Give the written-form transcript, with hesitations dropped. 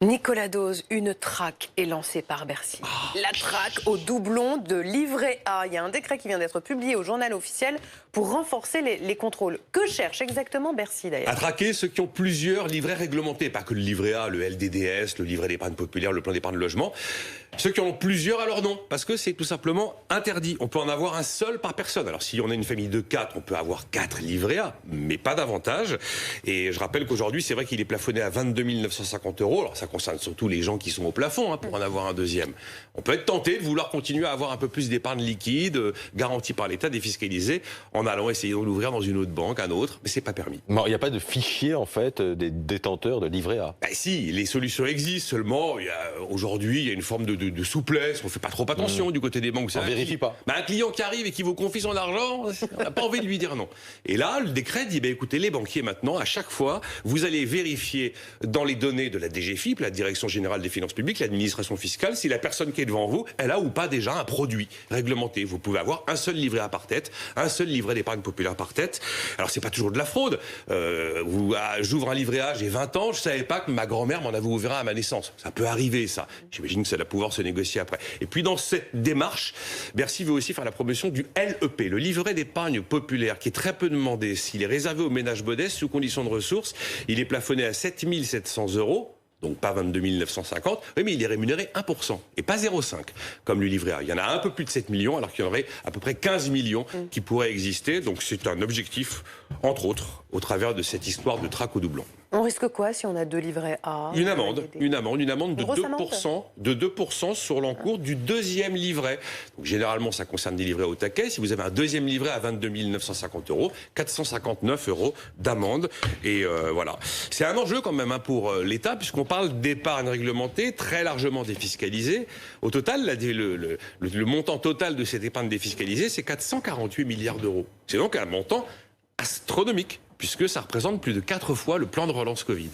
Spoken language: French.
Nicolas Dose, une traque est lancée par Bercy. La traque au doublon de livret A. Il y a un décret qui vient d'être publié au journal officiel pour renforcer les contrôles. Que cherche exactement Bercy d'ailleurs? À traquer ceux qui ont plusieurs livrets réglementés, pas que le livret A, le LDDS, le livret d'épargne populaire, le plan d'épargne logement. Ceux qui en ont plusieurs, alors non, parce que c'est tout simplement interdit. On peut en avoir un seul par personne. Alors si on a une famille de 4, on peut avoir 4 livrets A, mais pas davantage. Et je rappelle qu'aujourd'hui, c'est vrai qu'il est plafonné à 22 950 €. Alors ça concerne surtout les gens qui sont au plafond pour en avoir un deuxième. On peut être tenté de vouloir continuer à avoir un peu plus d'épargne liquide, garantie par l'État, défiscalisée, en allant essayer de l'ouvrir dans une autre banque, un autre, mais c'est pas permis. Il n'y a pas de fichier en fait des détenteurs de livret A. Ben si, les solutions existent, seulement aujourd'hui il y a une forme de souplesse, on fait pas trop attention du côté des banques. On vérifie pas. Ben, un client qui arrive et qui vous confie son argent, on n'a pas envie de lui dire non. Et là, le décret dit, écoutez, les banquiers maintenant, à chaque fois, vous allez vérifier dans les données de la DGFiP, la Direction Générale des Finances Publiques, l'administration fiscale, si la personne qui est devant vous, elle a ou pas déjà un produit réglementé. Vous pouvez avoir un seul livret A par tête, un seul livret d'épargne populaire par tête. Alors c'est pas toujours de la fraude. J'ouvre un livret A, j'ai 20 ans, je savais pas que ma grand-mère m'en avait ouvert un à ma naissance. Ça peut arriver, ça. J'imagine que ça va pouvoir se négocier après. Et puis dans cette démarche, Bercy veut aussi faire la promotion du LEP, le livret d'épargne populaire, qui est très peu demandé. S'il est réservé aux ménages modestes sous condition de ressources, il est plafonné à 7 700 €. Donc pas 22 950, oui, mais il est rémunéré 1% et pas 0,5 comme le livret A. Il y en a un peu plus de 7 millions alors qu'il y en aurait à peu près 15 millions qui pourraient exister. Donc c'est un objectif, entre autres, au travers de cette histoire de traque au doublon. On risque quoi si on a 2 livrets A? Une amende de grosse 2% sur l'encours du deuxième livret. Donc, généralement, ça concerne des livrets au taquet. Si vous avez un deuxième livret à 22 950 €, 459 € d'amende. Et voilà. C'est un enjeu quand même pour l'État, puisqu'on parle d'épargne réglementée, très largement défiscalisée. Au total, le montant total de cette épargne défiscalisée, c'est 448 milliards d'euros. C'est donc un montant astronomique, puisque ça représente plus de 4 fois le plan de relance Covid.